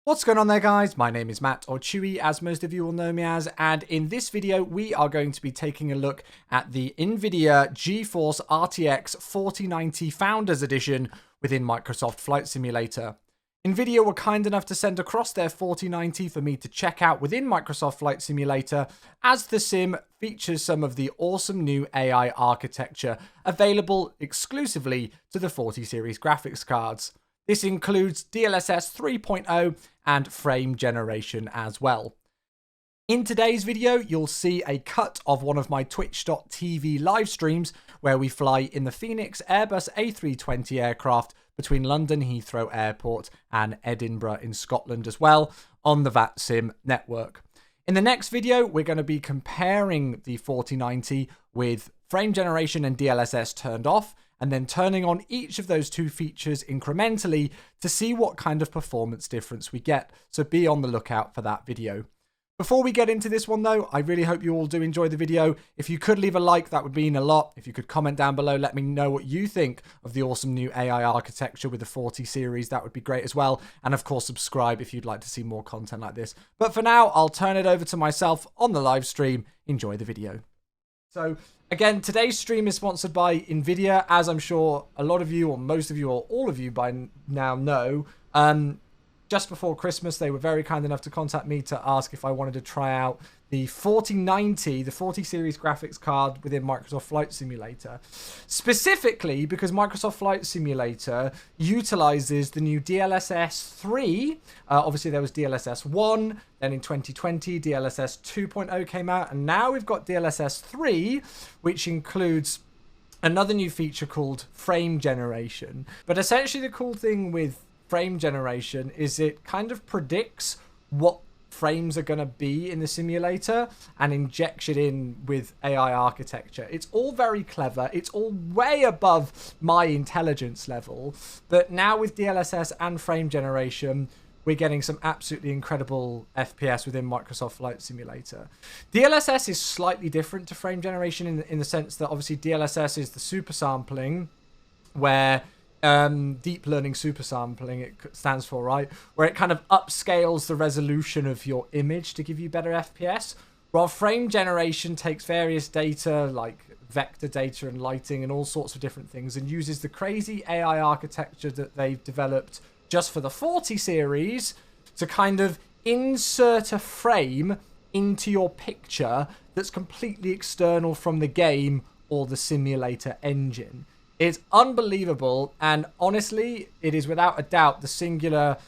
What's going on there, guys? My name is Matt, or Chewy, as most of you will know me as, and in this video we are going to be taking a look at the Nvidia GeForce RTX 4090 Founders Edition within Microsoft Flight Simulator. Nvidia were kind enough to send across their 4090 for me to check out within Microsoft Flight Simulator, as the sim features some of the awesome new AI architecture available exclusively to the 40 series graphics cards. This includes DLSS 3.0 and frame generation as well. In today's video, you'll see a cut of one of my twitch.tv live streams where we fly in the Phoenix Airbus A320 aircraft between London Heathrow Airport and Edinburgh in Scotland as well on the VIII network. In the next video, we're going to be comparing the 4090 with frame generation and DLSS turned off, and then turning on each of those two features incrementally to see what kind of performance difference we get. So be on the lookout for that video. Before we get into this one though, I really hope you all do enjoy the video. If you could leave a like, that would mean a lot. If you could comment down below, let me know what you think of the awesome new AI architecture with the 40 series. That would be great as well. And of course, subscribe if you'd like to see more content like this. But for now, I'll turn it over to myself on the live stream. Enjoy the video. So again, today's stream is sponsored by Nvidia, as I'm sure a lot of you, or most of you, or all of you by now know. Just before Christmas, they were very kind enough to contact me to ask if I wanted to try out the 4090, the 40 series graphics card within Microsoft Flight Simulator. Specifically because Microsoft Flight Simulator utilizes the new DLSS 3. Obviously, there was DLSS 1. Then in 2020, DLSS 2.0 came out. And now we've got DLSS 3, which includes another new feature called frame generation. But essentially, the cool thing with frame generation is it kind of predicts what frames are going to be in the simulator and injects it in with AI architecture. It's all very clever. It's all way above my intelligence level. But now with DLSS and frame generation, we're getting some absolutely incredible FPS within Microsoft Flight Simulator. DLSS is slightly different to frame generation in the sense that obviously DLSS is the super sampling, where deep learning super sampling, it stands for, right? Where it kind of upscales the resolution of your image to give you better FPS. While frame generation takes various data like vector data and lighting and all sorts of different things and uses the crazy AI architecture that they've developed just for the 40 series to kind of insert a frame into your picture that's completely external from the game or the simulator engine. It's unbelievable, and honestly, it is without a doubt the singular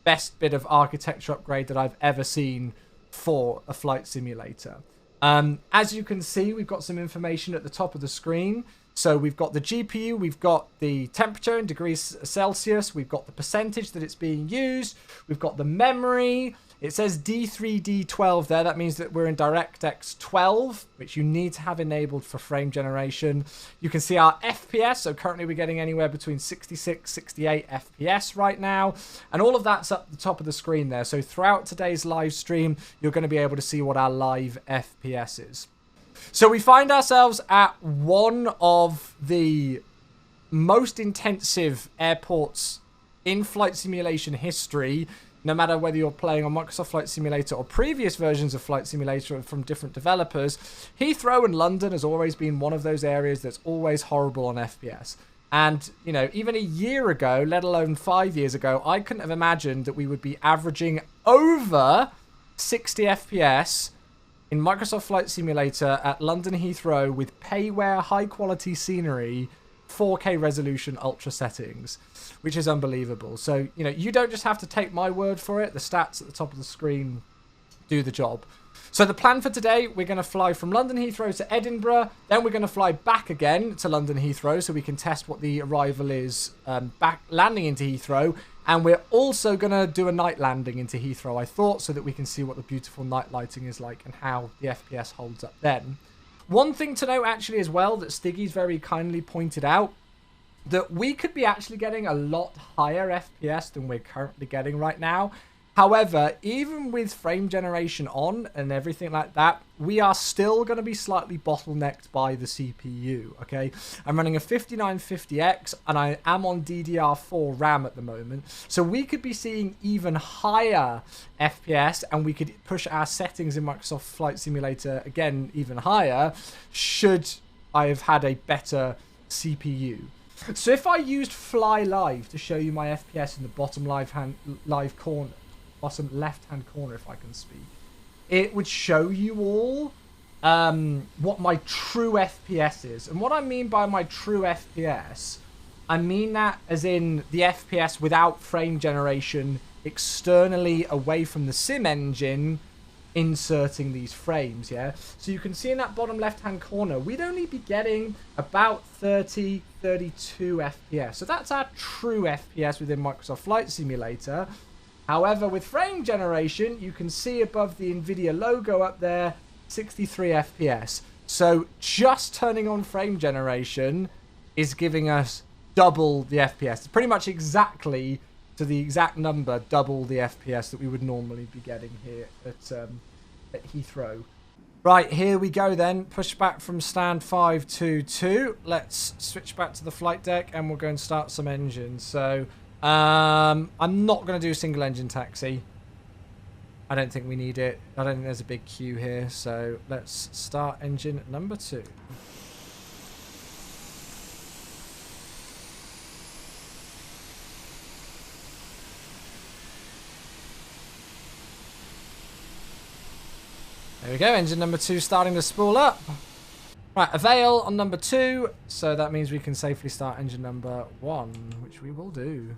best bit of architecture upgrade that I've ever seen for a flight simulator. As you can see, we've got some information at the top of the screen. So we've got the GPU, we've got the temperature in degrees Celsius, we've got the percentage that it's being used, we've got the memory. It says D3D12 there. That means that we're in DirectX 12, which you need to have enabled for frame generation. You can see our FPS. So currently we're getting anywhere between 66, 68 FPS right now. And all of that's up the top of the screen there. So throughout today's live stream, you're going to be able to see what our live FPS is. So we find ourselves at one of the most intensive airports in flight simulation history. No matter whether you're playing on Microsoft Flight Simulator or previous versions of Flight Simulator from different developers, Heathrow and London has always been one of those areas that's always horrible on FPS. And, you know, even a year ago, let alone 5 years ago, I couldn't have imagined that we would be averaging over 60 FPS in Microsoft Flight Simulator at London Heathrow with payware, high-quality scenery, 4K resolution ultra settings, which is unbelievable. So, you know, you don't just have to take my word for it. The stats at the top of the screen do the job. So the plan for today, we're going to fly from London Heathrow to Edinburgh. Then we're going to fly back again to London Heathrow so we can test what the arrival is back landing into Heathrow. And we're also going to do a night landing into Heathrow, I thought, so that we can see what the beautiful night lighting is like and how the FPS holds up then. One thing to note actually as well that Stiggy's very kindly pointed out, that we could be actually getting a lot higher FPS than we're currently getting right now. However, even with frame generation on and everything like that, we are still going to be slightly bottlenecked by the CPU, okay? I'm running a 5950X and I am on DDR4 RAM at the moment. So we could be seeing even higher FPS and we could push our settings in Microsoft Flight Simulator, again, even higher, should I have had a better CPU. So if I used Fly Live to show you my FPS in the bottom bottom left-hand corner, if I can speak, it would show you all what my true FPS is. And what I mean by my true FPS, I mean that as in the FPS without frame generation externally away from the sim engine inserting these frames, yeah? So you can see in that bottom left-hand corner, we'd only be getting about 30, 32 FPS. So that's our true FPS within Microsoft Flight Simulator. However, with frame generation, you can see above the Nvidia logo up there, 63 FPS. So just turning on frame generation is giving us double the FPS. It's pretty much exactly, to the exact number, double the FPS that we would normally be getting here at Heathrow. Right, here we go then. Push back from stand 522. Let's switch back to the flight deck and we'll go and start some engines. So I'm not going to do a single engine taxi. I don't think we need it. I don't think there's a big queue here. So let's start engine number 2. There we go, engine number 2 starting to spool up. Right, avail on number 2, so that means we can safely start engine number 1, which we will do.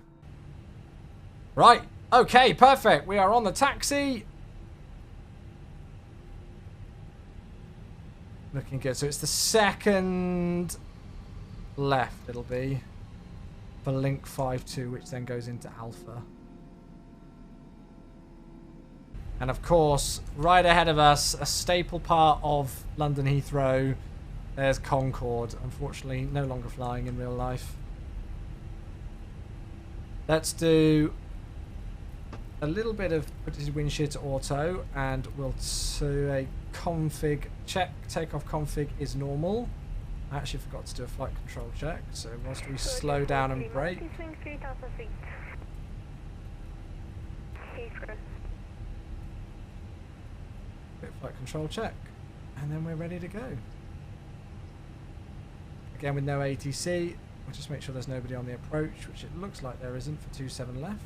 Right, okay, perfect. We are on the taxi. Looking good. So it's the second left it'll be for link 5.2, which then goes into alpha. And of course, right ahead of us, a staple part of London Heathrow, there's Concorde. Unfortunately, no longer flying in real life. Let's do a little bit of put his wind shear to auto, and we'll do a config check. Takeoff config is normal. I actually forgot to do a flight control check, so whilst we slow down and brake. Flight control check, and then we're ready to go. Again with no ATC, we'll just make sure there's nobody on the approach, which it looks like there isn't for 27 left.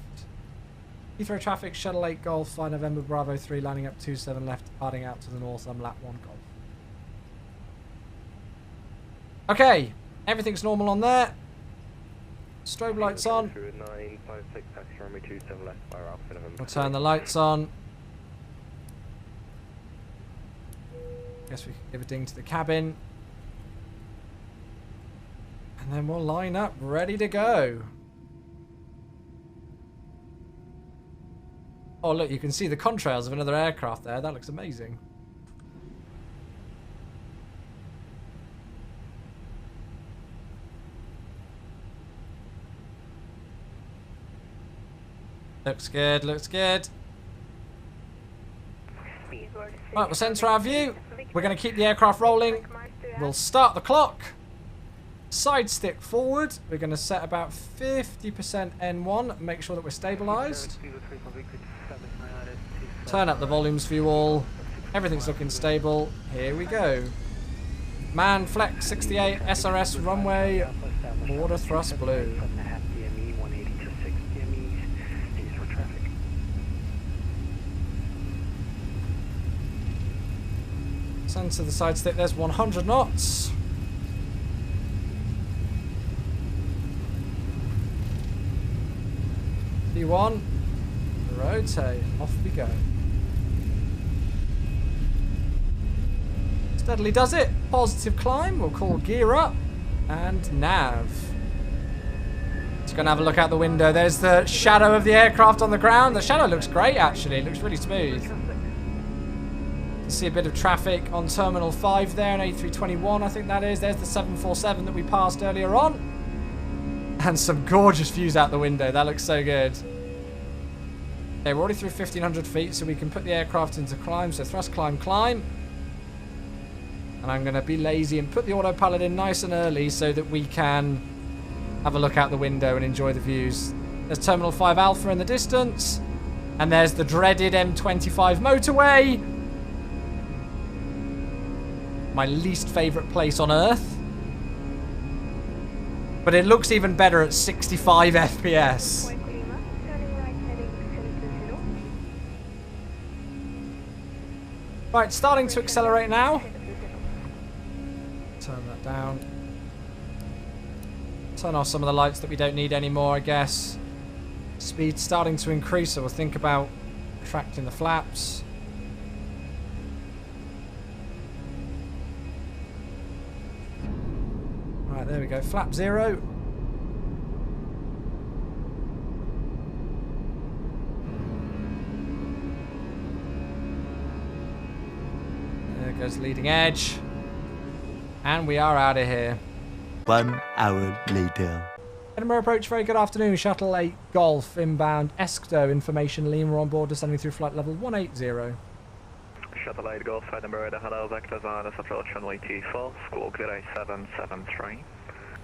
Heathrow traffic, Shuttle 8 Golf, 5 November Bravo 3, lining up 27 left, departing out to the north on lap 1 Golf. Okay, everything's normal on there. Strobe lights on. We'll turn the lights on. Guess we can give a ding to the cabin. And then we'll line up, ready to go. Oh look, you can see the contrails of another aircraft there. That looks amazing. Looks good, looks good. Right, we'll center our view. We're going to keep the aircraft rolling. We'll start the clock. Side stick forward. We're going to set about 50% N1. Make sure that we're stabilized. Turn up the volumes for you all. Everything's looking stable. Here we go. Man Flex 68 SRS runway. Border thrust blue. Center the side stick, there's 100 knots. P1, rotate, off we go. Steadily does it. Positive climb, we'll call gear up and nav. Just gonna have a look out the window. There's the shadow of the aircraft on the ground. The shadow looks great actually, it looks really smooth. See a bit of traffic on Terminal 5 there, an A321 I think that is. There's the 747 that we passed earlier on. And some gorgeous views out the window. That looks so good. Okay, we're already through 1,500 feet, so we can put the aircraft into climb. So thrust, climb, climb. And I'm going to be lazy and put the autopilot in nice and early so that we can have a look out the window and enjoy the views. There's Terminal 5 Alpha in the distance. And there's the dreaded M25 motorway. My least favourite place on Earth. But it looks even better at 65 FPS. Right, starting to accelerate now. Turn that down. Turn off some of the lights that we don't need anymore, I guess. Speed starting to increase, so we'll think about retracting the flaps. Right, there we go. Flap 0. There goes leading edge. And we are out of here. 1 hour later. Edinburgh approach, very good afternoon. Shuttle 8 Golf inbound. Escdo information. Lima on board, descending through flight level 180. Shuttle 8 Golf, Edinburgh, hello, vectors on this approach runway 24, squawk 0773.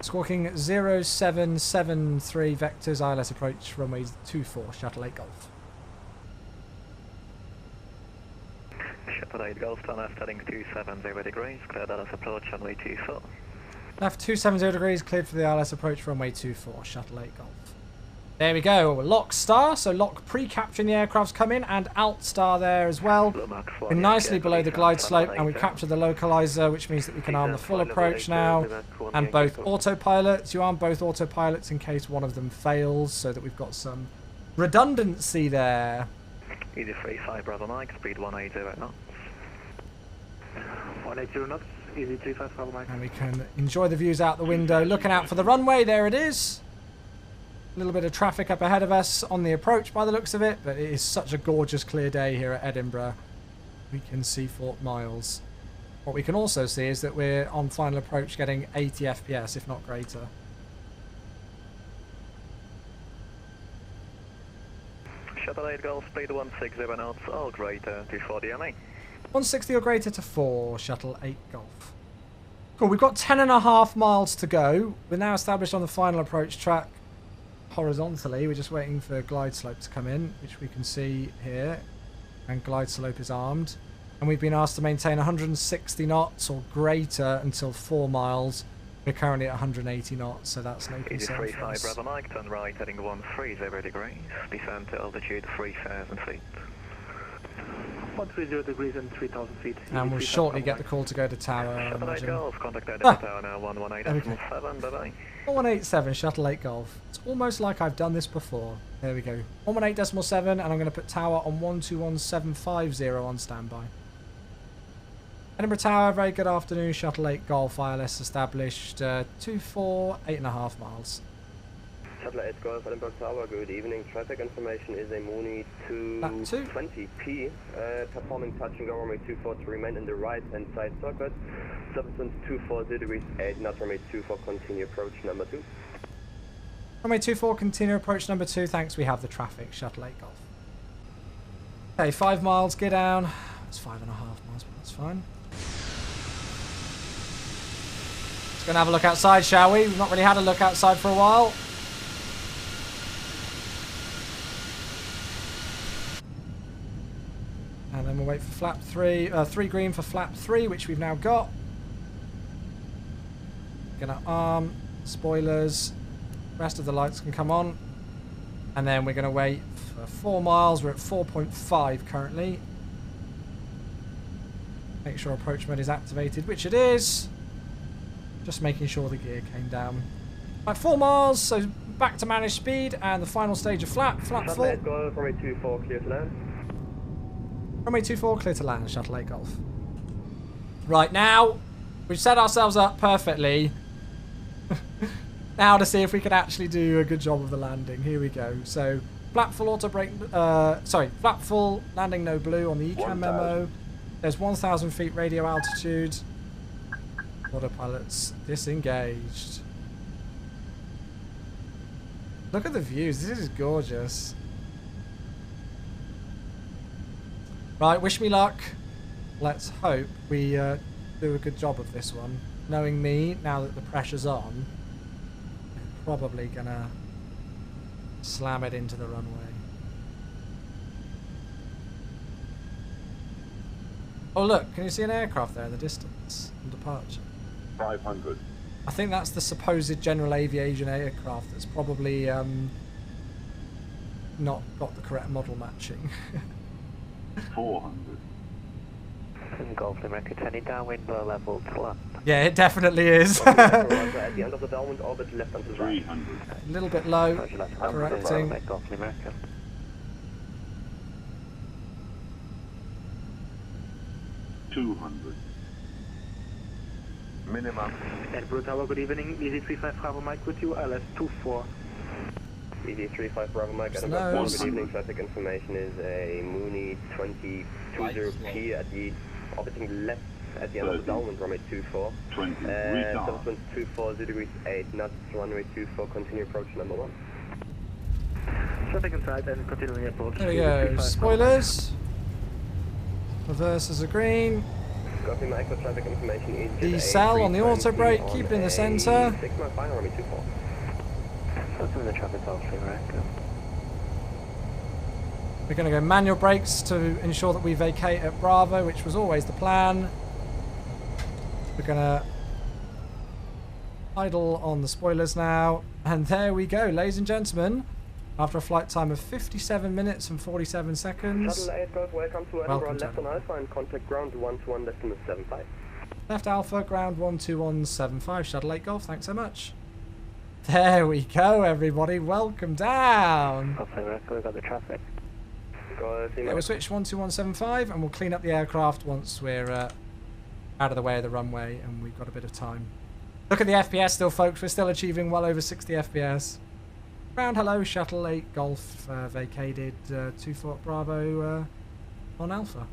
Squawking 0773 vectors, ILS approach runway 24, Shuttle 8 Golf. Shuttle 8 Golf, turn left heading 270 degrees, cleared ILS approach runway 24. Left 270 degrees, cleared for the ILS approach runway 24, Shuttle 8 Golf. There we go, lock star, so lock pre-capturing the aircraft's come in, and alt star there as well. We're nicely below the glide slope, and we've captured the localizer, which means that we can arm the full approach now, and both autopilots. You arm both autopilots in case one of them fails, so that we've got some redundancy there. Easy 35 Bravo Mike, speed 180 knots. 180 knots, easy 35 Bravo Mike. And we can enjoy the views out the window, looking out for the runway. There it is. A little bit of traffic up ahead of us on the approach by the looks of it, but it is such a gorgeous clear day here at Edinburgh. We can see Fort Miles. What we can also see is that we're on final approach getting 80 FPS, if not greater. Shuttle 8 Golf, speed 160 knots, all greater to 40 MA. 160 or greater to 4, Shuttle 8 Golf. Cool, we've got 10.5 miles to go. We're now established on the final approach track. Horizontally, we're just waiting for glide slope to come in, which we can see here, and glide slope is armed, and we've been asked to maintain 160 knots or greater until 4 miles. We're currently at 180 knots, so that's no concern for us. 35 Bravo Mike, turn right heading 130 degrees, descend to altitude 3,000 feet. 130 degrees and 3,000 feet. And we'll shortly get the call to go to tower, I Shuttle 8 imagine. Golf, contact Edinburgh Tower now, 118.7, bye-bye. 118.7, Shuttle 8 Golf. It's almost like I've done this before. There we go. 118.7, and I'm going to put tower on 121750 on standby. Edinburgh Tower, very good afternoon. Shuttle 8 Golf, ILS established, 24, 8.5 miles. Shuttle 8 Golf, Edinburgh Tower, good evening. Traffic information is a Mooney 220P, performing touch and go runway 24 to remain in the right hand side circuit. Substance 240 degrees 8 knots, runway 24, continue approach number 2. Runway 24, continue approach number 2, thanks, we have the traffic, Shuttle 8 Golf. Okay, 5 miles, gear down. That's 5.5 miles, but that's fine. Let's go and have a look outside, shall we? We've not really had a look outside for a while. And then we'll wait for flap 3, 3 green for flap 3, which we've now got. Gonna arm, spoilers, rest of the lights can come on. And then we're gonna wait for 4 miles, we're at 4.5 currently. Make sure approach mode is activated, which it is. Just making sure the gear came down. Right, 4 miles, so back to managed speed, and the final stage of flap 4. Shuttle 8 Golf, runway 24, clear to land. Runway 24, clear to land, Shuttle 8 Golf. Right, now, we've set ourselves up perfectly. Now to see if we can actually do a good job of the landing. Here we go. So, flap full auto brake, flap full, landing no blue on the ECAM memo. There's 1,000 feet radio altitude. Autopilot's disengaged. Look at the views, this is gorgeous. Right, wish me luck. Let's hope we do a good job of this one. Knowing me, now that the pressure's on, I'm probably gonna slam it into the runway. Oh look, can you see an aircraft there in the distance on departure? 500. I think that's the supposed general aviation aircraft that's probably not got the correct model matching. 400. Golf America 10 downwind low level to land. Yeah, it definitely is. At the end of the downwind orbit, left onto the right. 300. A little bit low. Roger, that's Correcting. Golf America. 200. Minimum. Edinburgh Tower, good evening. Easy 35 Bravo Mike with you, LS 24. Easy 35 Bravo Mike, Hello. Edinburgh. Good evening. Traffic information is a Mooney 2020P at the orbiting left at the end of the downwind, runway 24. 20. Subsequent 24, 0 degrees 8 knots, runway 24, continue approach number 1. Traffic inside and continuing approach. There we go. Spoilers. Reverses are green. Copy my extra traffic information is Decel on the auto brake, keep it in the centre. 6 mile final, runway 24. Something in the traffic Golf America. We're going to go manual brakes to ensure that we vacate at Bravo, which was always the plan. We're going to idle on the spoilers now. And there we go, ladies and gentlemen. After a flight time of 57 minutes and 47 seconds. Shuttle 8 Golf, welcome to Edinburgh, left on Alpha and contact ground 121 left on the 75. Left Alpha, ground 12175, Shuttle 8 Golf, thanks so much. There we go, everybody, welcome down. Golf America, we've got the traffic. Yeah, we'll switch 12175 and we'll clean up the aircraft once we're out of the way of the runway and we've got a bit of time. Look at the FPS still, folks, we're still achieving well over 60 FPS. Ground hello, Shuttle 8 Golf vacated 2 Fort Bravo on Alpha.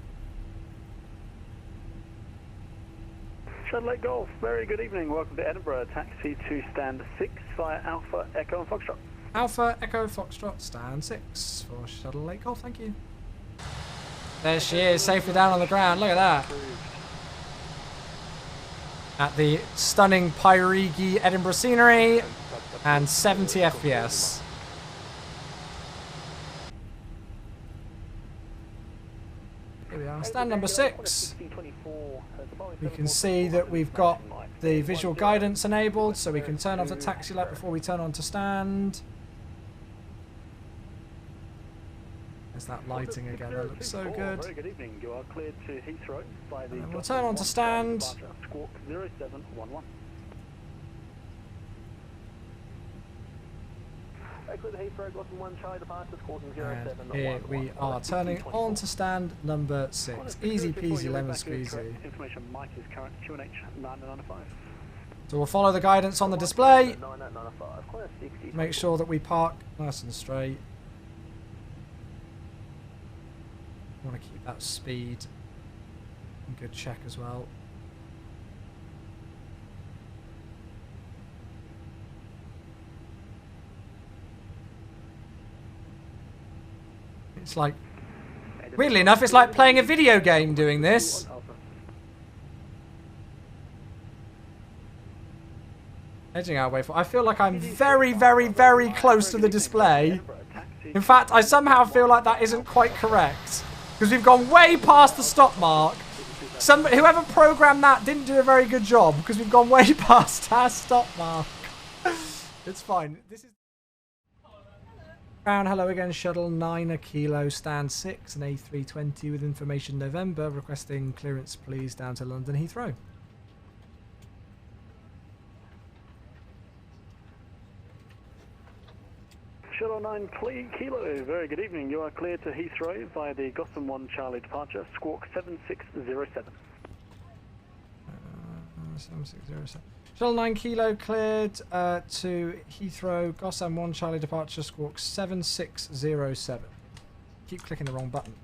Shuttle 8 Golf, very good evening. Welcome to Edinburgh. Taxi to stand 6 via Alpha, Echo and Foxtrot. Alpha Echo Foxtrot stand 6 for Shuttle 8 Golf, thank you. There she is, safely down on the ground, look at that. At the stunning Pyrigi Edinburgh scenery. And 70 FPS. Here we are, stand number 6. We can see that we've got the visual guidance enabled, so we can turn off the taxi light before we turn on to stand. There's that lighting again, that looks so good. Very good evening. You are cleared to Heathrow by the And we'll turn on to stand. Squawk 0711. And here we are turning on to stand number 6. Easy peasy lemon squeezy. Information Mike is current QNH 9995. So we'll follow the guidance on the display. Make sure that we park nice and straight. Want to keep that speed in good check as well. It's like, weirdly enough, it's like playing a video game doing this. Edging our way for. I feel like I'm very, very, very close to the display. In fact, I somehow feel like that isn't quite correct. Because we've gone way past the stop mark. Whoever programmed that didn't do a very good job. Because we've gone way past our stop mark. It's fine. This is... Ground, hello again, Shuttle 9 Kilo, stand 6, an A320 with information November, requesting clearance please down to London Heathrow. Shuttle 9 Kilo, very good evening. You are cleared to Heathrow via the Gotham 1 Charlie departure, squawk 7607. 7607. Shuttle 9 Kilo cleared to Heathrow, Gotham 1 Charlie departure, squawk 7607. Keep clicking the wrong button.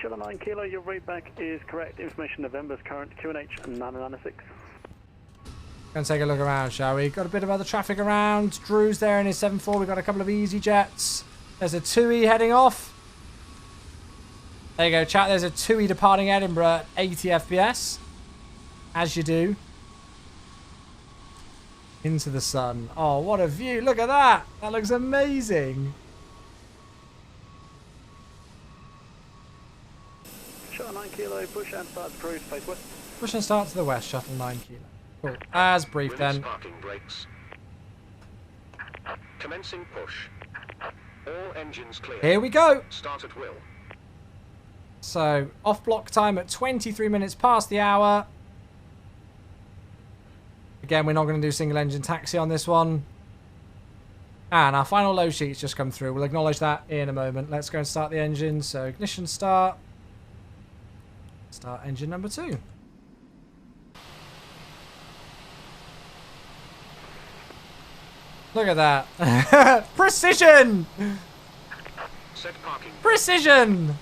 Shuttle 9 Kilo, your rate back is correct. Information November's current QNH 996. Go and take a look around, shall we? Got a bit of other traffic around. Drew's there in his 7-4. We've got a couple of easy jets. There's a 2E heading off. There you go, chat. There's a TUI departing Edinburgh at 80 FPS. As you do. Into the sun. Oh, what a view. Look at that. That looks amazing. Shuttle 9 Kilo, push and start to cruise, face west. Push and start to the west, Shuttle 9 Kilo. Cool. As brief then. Parking brakes. Commencing push. All engines clear. Here we go. Start at will. So, off block time at 23 minutes past the hour. Again, we're not going to do single engine taxi on this one. And our final low sheet's just come through. We'll acknowledge that in a moment. Let's go and start the engine. So, ignition start. Start engine number 2. Look at that. Precision! Set parking. Precision!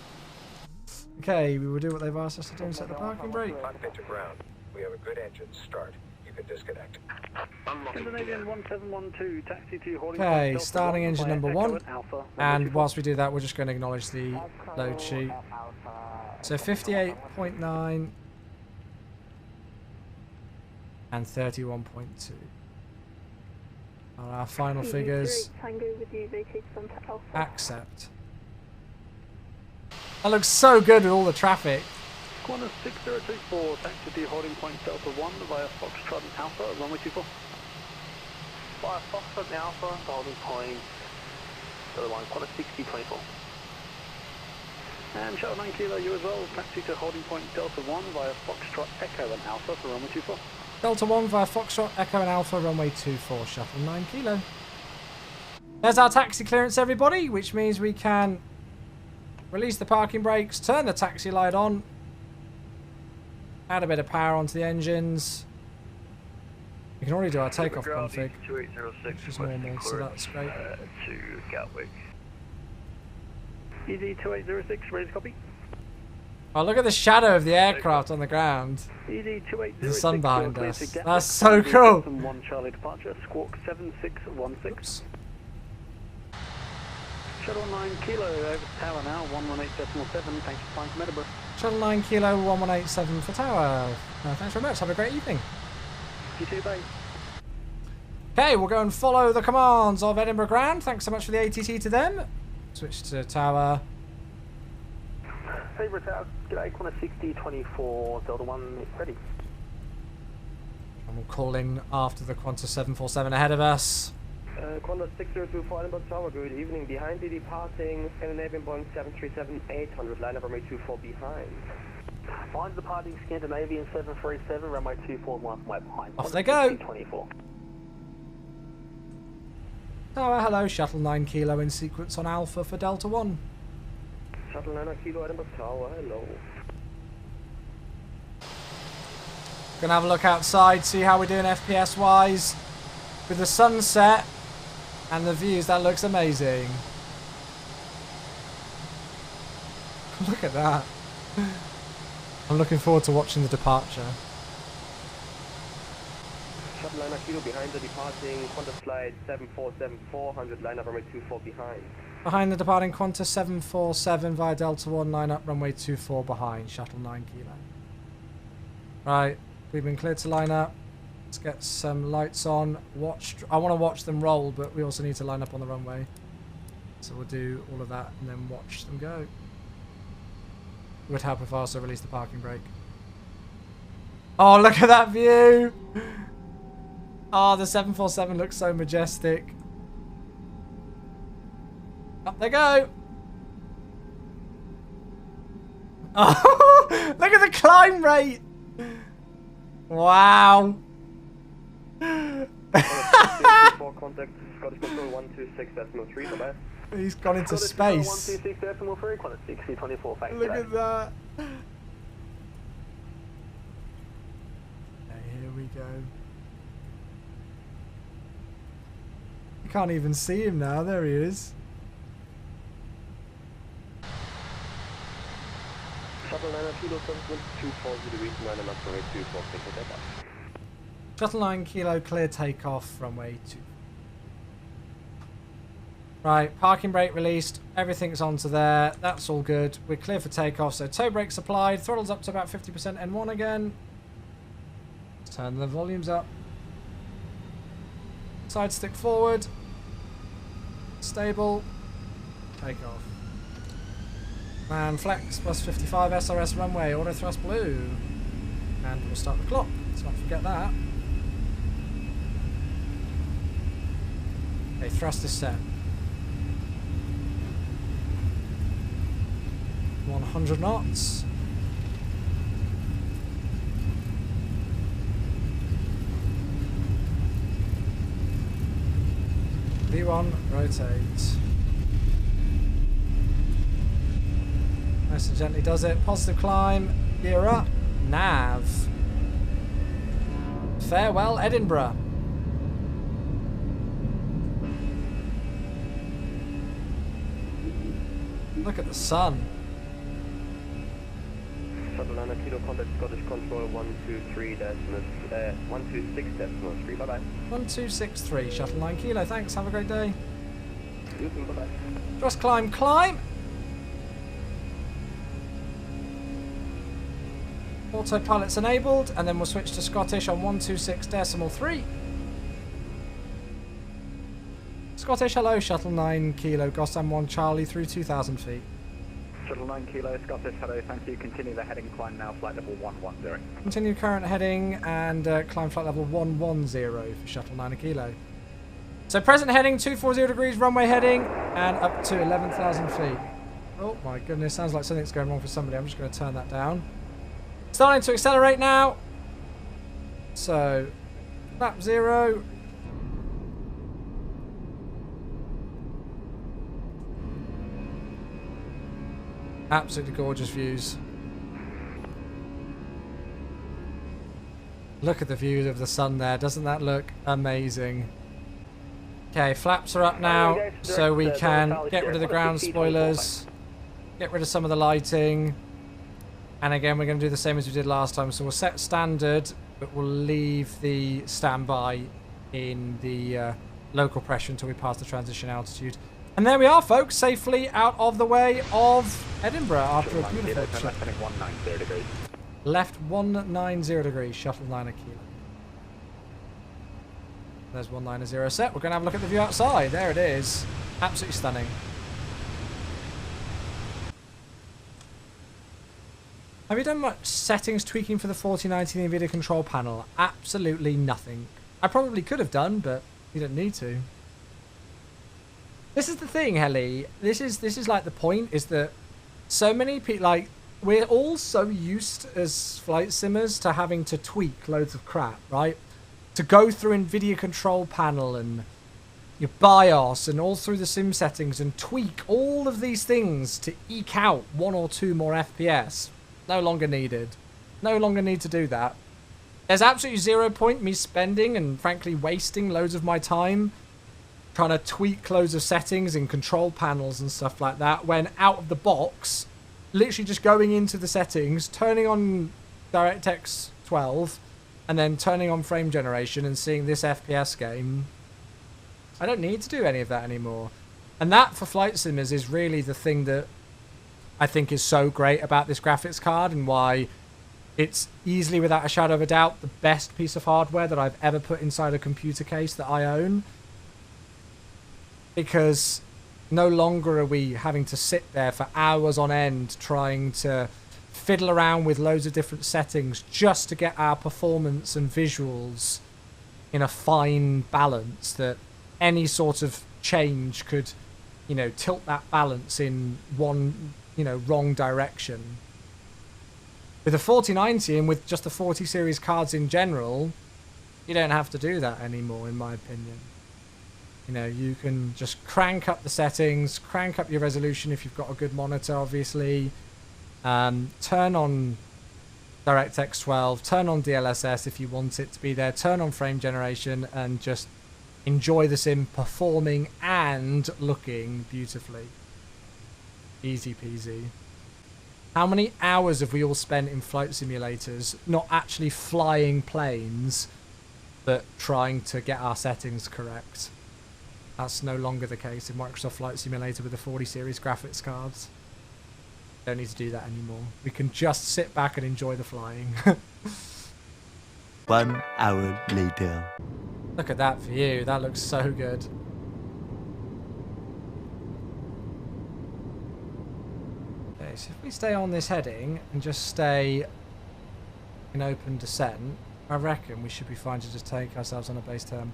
Okay, we will do what they've asked us to do and set the parking brake. Cockpit to ground. We have a good engine. Start. You can disconnect. Unlocking Indonesian gear. 1712, taxi to holding Okay, point starting Delta engine number via 1. Echo Alpha, And whilst we do that, we're just going to acknowledge the load sheet. So 58.9 and 31.2 are our final figures. Accept. That looks so good with all the traffic. Corner 6024, taxi to holding point Delta 1 via Foxtrot and Alpha, runway 24. Via Foxtrot and Alpha, holding point Delta 1, corner 6024. And Shuttle 9 Kilo, you as well, taxi to holding point Delta 1 via Foxtrot Echo and Alpha for runway 24. Delta 1 via Foxtrot, Echo and Alpha, runway 24, Shuttle 9 Kilo. There's our taxi clearance, everybody, which means we can release the parking brakes, turn the taxi light on, add a bit of power onto the engines. We can already do our takeoff config, which is normal, so that's great. To Gatwick. EZ2806, ready to copy. Oh, look at the shadow of the aircraft on the ground. EZ2806, The sun behind clear us. to Gatwick. That's so cool. 1 Charlie departure, squawk 7616. Oops. Shuttle 9 Kilo, over to tower now, 118.7, thanks for flying from Edinburgh. Shuttle 9 Kilo 1187 for tower. Thanks very much. Have a great evening. You too, bye. Okay, we'll go and follow the commands of Edinburgh Grand. Thanks so much for the ATT to them. Switch to tower. Favourite tower, g'day, corner 6024, Delta 1, ready. And we'll call in after the Qantas 747 ahead of us. Qantas 6024 Edinburgh Tower, good evening. Behind the departing Scandinavian Boeing 737-800, line up runway 24 behind. Find departing Scandinavian 737, runway 24, 1 way behind. Off they go. 24. Tower, hello, Shuttle 9 Kilo in sequence on Alpha for Delta 1. Shuttle 9 Kilo Edinburgh Tower, hello. Gonna have a look outside, see how we're doing FPS wise. With the sunset and the views, that looks amazing. Look at that. I'm looking forward to watching the departure. Shuttle 9 Kilo behind the departing Qantas flight 747400, line up runway 24 behind. Behind the departing Qantas 747 via Delta 1, line up runway 24 behind, Shuttle 9 Kilo. Right, we've been cleared to line up. Let's get some lights on. I want to watch them roll, but we also need to line up on the runway. So we'll do all of that and then watch them go. It would help if I also released the parking brake. Oh, look at that view! Oh, the 747 looks so majestic. Up they go! Oh, look at the climb rate! Wow! Contact Scottish Control 126.3, bye. He's gone into space. 126.3, Qantas 6024, thanks. Look at that. Okay, here we go. You can't even see him now. There he is. Shuttle 9 Kilo 724 degrees 9 and up runway 24, take it up. Shuttle 9 Kilo clear takeoff runway 2. Right, parking brake released. Everything's onto there. That's all good. We're clear for takeoff. So toe brakes applied. Throttle's up to about 50% N1 again. Turn the volumes up. Side stick forward. Stable. Take off. And flex plus 55 SRS runway. Auto thrust blue. And we'll start the clock. Let's not forget that. Okay, thrust is set. 100 knots. V1, rotate. Nice and gently does it. Positive climb, gear up, nav. Farewell, Edinburgh. Look at the sun. Shuttle 9 Kilo, contact Scottish Control 126.3, bye-bye. 1263, Shuttle 9 Kilo, thanks, have a great day. You too, bye-bye. Just climb, climb! Autopilot's enabled, and then we'll switch to Scottish on 126.3. Scottish, hello, Shuttle 9 Kilo, Gotham 1 Charlie through 2,000 feet. Shuttle 9 Kilo, Scottish, hello, thank you. Continue the heading climb now, flight level 110. Continue current heading and climb flight level 110 for Shuttle 9 Kilo. So present heading, 240 degrees, runway heading, and up to 11,000 feet. Oh my goodness, sounds like something's going wrong for somebody. I'm just going to turn that down. Starting to accelerate now. So, lap 0. Absolutely gorgeous views. Look at the view of the sun there. Doesn't that look amazing? Okay, flaps are up now, so we can get rid of the ground spoilers, get rid of some of the lighting, and again we're going to do the same as we did last time. So we'll set standard, but we'll leave the standby in the local pressure until we pass the transition altitude. And there we are, folks, safely out of the way of Edinburgh after a beautiful trip. Left 190 degrees, Shuttle 9 Kilo. There's 190 set. We're going to have a look at the view outside. There it is. Absolutely stunning. Have you done much settings tweaking for the 4090 Nvidia control panel? Absolutely nothing. I probably could have done, but you don't need to. This is the thing, Helly. This is like the point, is that so many people, like, we're all so used as flight simmers to having to tweak loads of crap, right? To go through Nvidia control panel and your BIOS and all through the sim settings and tweak all of these things to eke out 1 or 2 more FPS. No longer needed. No longer need to do that. There's absolutely zero point me spending and frankly wasting loads of my time trying to tweak loads of settings in control panels and stuff like that, when out of the box, literally just going into the settings, turning on DirectX 12, and then turning on frame generation and seeing this FPS game. I don't need to do any of that anymore. And that, for flight simmers, is really the thing that I think is so great about this graphics card, and why it's easily, without a shadow of a doubt, the best piece of hardware that I've ever put inside a computer case that I own. Because no longer are we having to sit there for hours on end trying to fiddle around with loads of different settings just to get our performance and visuals in a fine balance that any sort of change could, you know, tilt that balance in one, you know, wrong direction. With a 4090 and with just the 40 series cards in general, you don't have to do that anymore, in my opinion. You know, you can just crank up the settings, crank up your resolution if you've got a good monitor, obviously. Turn on DirectX 12, turn on DLSS if you want it to be there, turn on frame generation, and just enjoy the sim performing and looking beautifully. Easy peasy. How many hours have we all spent in flight simulators, not actually flying planes, but trying to get our settings correct? That's no longer the case in Microsoft Flight Simulator with the 40 series graphics cards. Don't need to do that anymore. We can just sit back and enjoy the flying. 1 hour later. Look at that view. That looks so good. Okay, so if we stay on this heading and just stay in open descent, I reckon we should be fine to just take ourselves on a base term.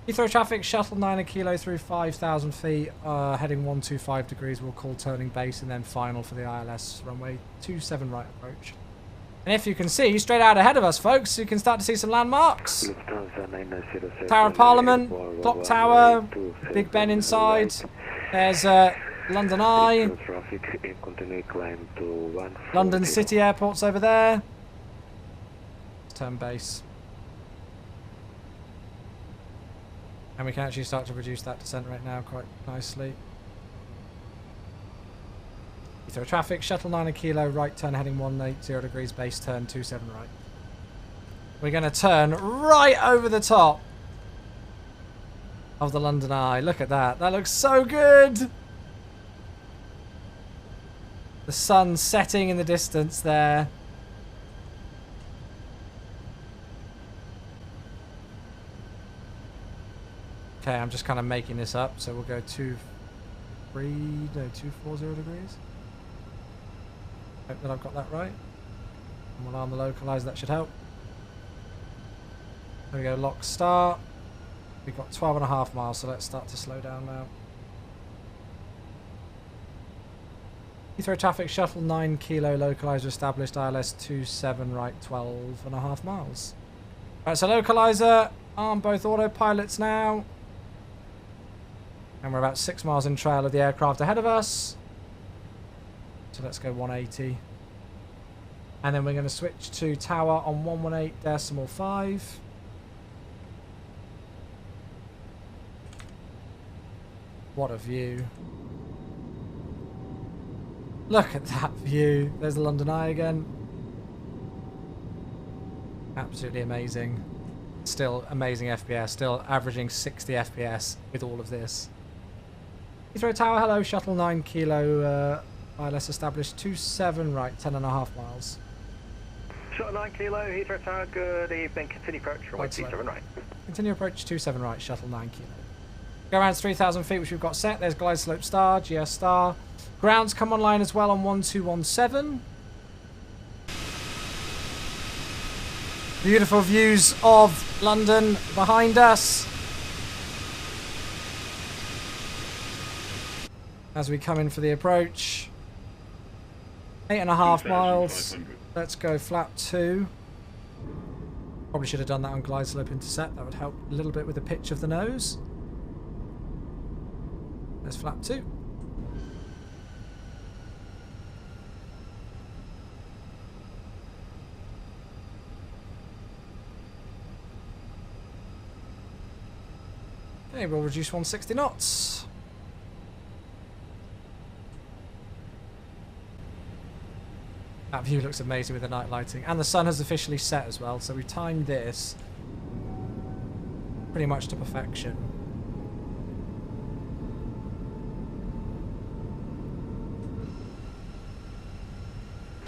Heathrow traffic, shuttle 9 a kilo through 5,000 feet, heading 125 degrees. We'll call turning base and then final for the ILS runway 27 right approach. And if you can see, straight out ahead of us, folks, you can start to see some landmarks. Tower of Parliament, Clock Tower, Big Ben inside. There's London Eye. London City Airport's over there. Turn base. And we can actually start to reduce that descent right now quite nicely. Heathrow traffic, shuttle 9 a kilo, right turn heading 180 degrees, base turn 27 right. We're going to turn right over the top of the London Eye. Look at that. That looks so good. The sun setting in the distance there. Okay, I'm just kind of making this up, so we'll go 240 degrees. Hope that I've got that right. And we'll arm the localizer, that should help. There we go, lock start. We've got 12.5 miles, so let's start to slow down now. Heathrow traffic, shuttle 9 kilo, localizer established, ILS 27 right, 12.5 miles. Right, so localizer, arm both autopilots now. And we're about 6 miles in trail of the aircraft ahead of us. So let's go 180. And then we're going to switch to tower on 118.5. What a view. Look at that view. There's the London Eye again. Absolutely amazing. Still amazing FPS. Still averaging 60 FPS with all of this. Heathrow Tower, hello. Shuttle 9 kilo. ILS established 27 right, 10.5 miles. Shuttle 9 kilo, Heathrow Tower, good evening. Continue approach, runway 27 right. Continue approach 27 right, shuttle 9 kilo. Go around 3,000 feet, which we've got set. There's glide slope star, GS star. Grounds come online as well on 1217. Beautiful views of London behind us. As we come in for the approach. 8.5 miles. Let's go flap 2. Probably should have done that on glide slope intercept. That would help a little bit with the pitch of the nose. There's flap 2. Okay, we'll reduce 160 knots. That view looks amazing with the night lighting. And the sun has officially set as well, so we timed this pretty much to perfection.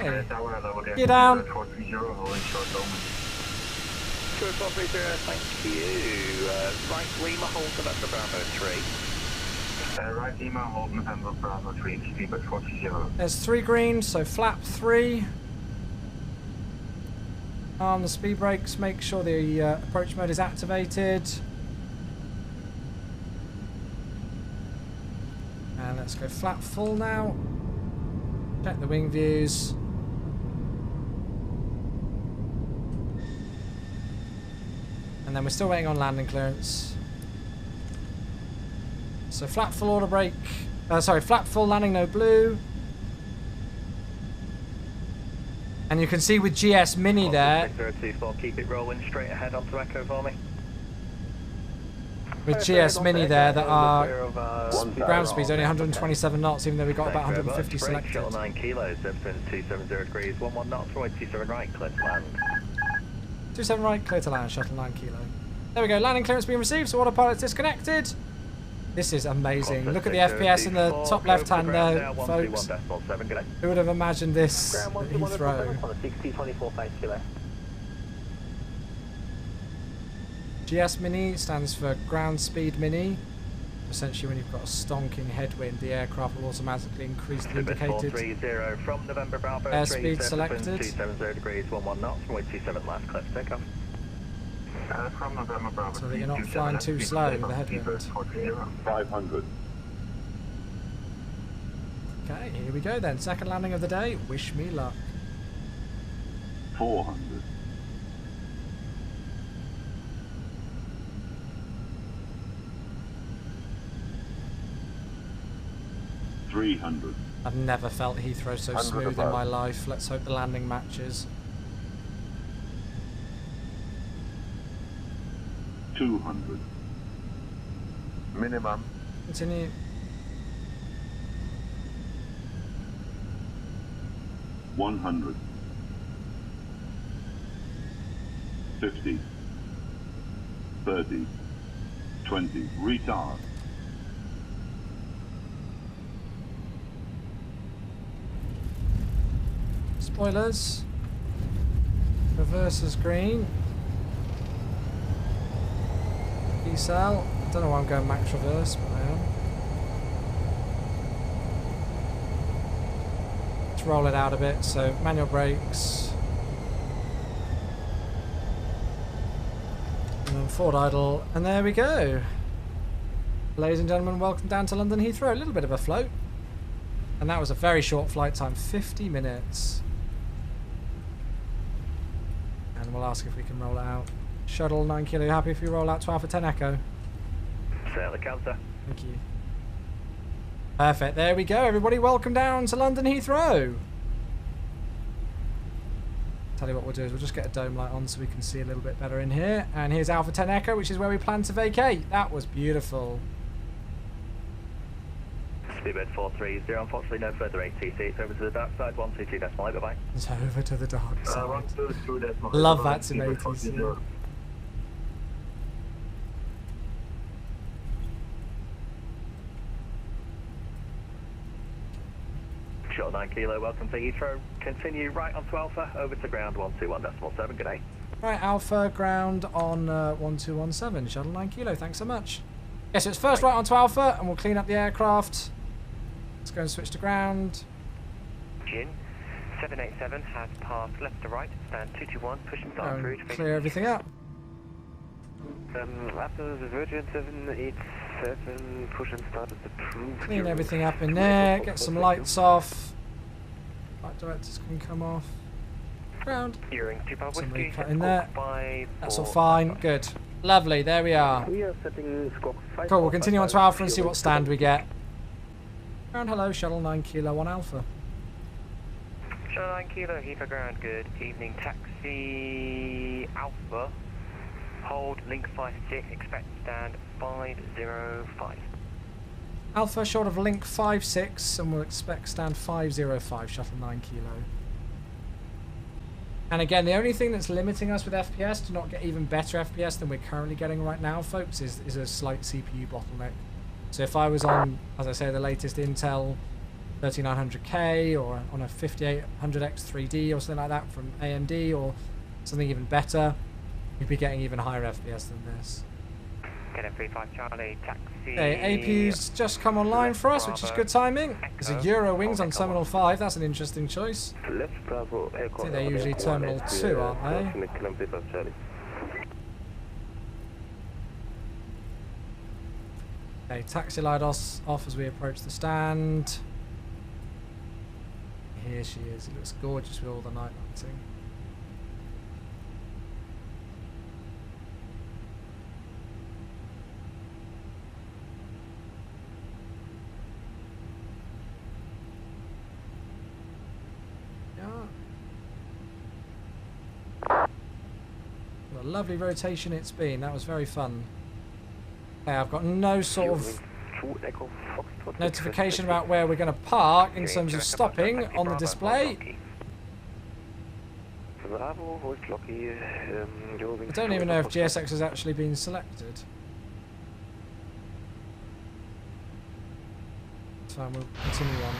Okay. Get down. 2430, thank you. Right Lima, hold November Bravo 3. Right Lima, hold November Bravo 3, speed at 40. There's 3 green, so flap 3. On the speed brakes, make sure the approach mode is activated. And let's go flap full now. Check the wing views. And then we're still waiting on landing clearance. So flap full auto brake. Flap full landing, no blue. And you can see with GS Mini there. 6024, keep it rolling straight ahead onto Echo for me. With GS Mini there, that our ground speed's only 127 knots, even though we got about 150 selected. Shuttle 9 kilos, 270 degrees, 11 knots, right 27 right, clear to land. 27 right, clear to land, shuttle 9 kilo. There we go, landing clearance being received, so autopilot's disconnected. This is amazing. Look at the FPS in the top left-hand there, folks. Who would have imagined this at Heathrow? 6024 face kilo. GS Mini stands for Ground Speed Mini. Essentially, when you've got a stonking headwind, the aircraft will automatically increase the indicated from November Bravo, airspeed selected. 270 degrees, 11 knots, runway 27 last clear for takeoff. From November Bravo, So that you're not flying too slow with the headwind. 500. Okay, here we go then. Second landing of the day. Wish me luck. 400. 300. I've never felt Heathrow so smooth in my life. Let's hope the landing matches. 200. Minimum. Continue. 100. 50. 30. 20. Retard. Spoilers. Reverse is green. Decel. I don't know why I'm going max reverse, but I am. Let's roll it out a bit. So manual brakes. And then forward idle. And there we go. Ladies and gentlemen, welcome down to London Heathrow. A little bit of a float. And that was a very short flight time, 50 minutes. And we'll ask if we can roll it out. Shuttle 9 kilo, you happy if we roll out 12 for 10 Echo? Sail the counter. Thank you. Perfect, there we go everybody, welcome down to London Heathrow. Tell you what we'll do is we'll just get a dome light on so we can see a little bit better in here. And here's Alpha 10 Echo, which is where we plan to vacate. That was beautiful. Speedbird 430, unfortunately no further ATC, it's over to the dark side, 122.8, bye-bye. It's over to the dark side. 122.8. Love that to ATC. Short 9 kilo, welcome to Heathrow. Continue right onto Alpha, over to ground 121.7, good day. Right, Alpha, ground on 1217, shuttle 9 kilo, thanks so much. Yes, it's first right onto Alpha, and we'll clean up the aircraft. Let's go and switch to ground. Gin, 787 has passed left to right, stand 221, push and start through. Clear everything up. After the Virgin 787, push and start is approved. Clean everything up in there, get some lights off. Light directors can come off. Ground. Somebody cut in there. That's all fine, good. Lovely, there we are. We are setting squawk 5. Cool, we'll continue on to Alpha and see what stand we get. Ground, hello, shuttle 9 kilo on Alpha. Shuttle 9 kilo, Heathrow ground, good evening, taxi Alpha. Hold, link 56, expect stand 505. Alpha, short of link 56, and we'll expect stand 505, shuttle 9 kilo. And again, the only thing that's limiting us with FPS to not get even better FPS than we're currently getting right now, folks, is a slight CPU bottleneck. So if I was on, as I say, the latest Intel 3900K or on a 5800X 3D or something like that from AMD or something even better, you'd be getting even higher FPS than this. Get M35 Charlie, taxi. Okay, APU's just come online for us, which is good timing. It's a Euro Wings on Terminal 5, that's an interesting choice. Left Bravo, I think they're usually Terminal 2, aren't they? Okay, taxi light off as we approach the stand. Here she is, it looks gorgeous with all the night lighting. What a lovely rotation it's been, that was very fun. Okay, I've got no sort of notification about where we're going to park in terms of stopping on the display. I don't even know if GSX has actually been selected. So we'll continue on.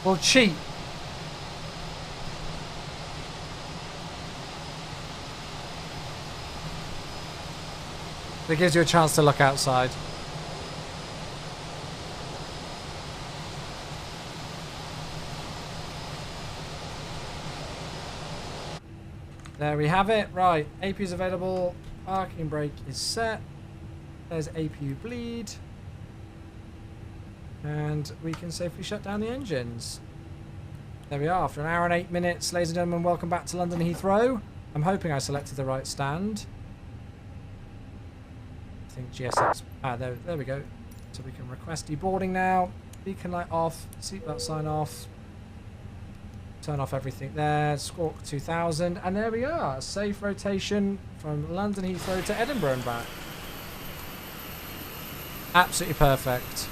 We'll cheat. It gives you a chance to look outside. There we have it. Right, APU is available. Parking brake is set. There's APU bleed. And we can safely shut down the engines. There we are. After an hour and 8 minutes, ladies and gentlemen, welcome back to London Heathrow. I'm hoping I selected the right stand. I think GSX. There we go. So we can request deboarding now. Beacon light off. Seatbelt sign off. Turn off everything there. Squawk 2000. And there we are. Safe rotation from London Heathrow to Edinburgh and back. Absolutely perfect.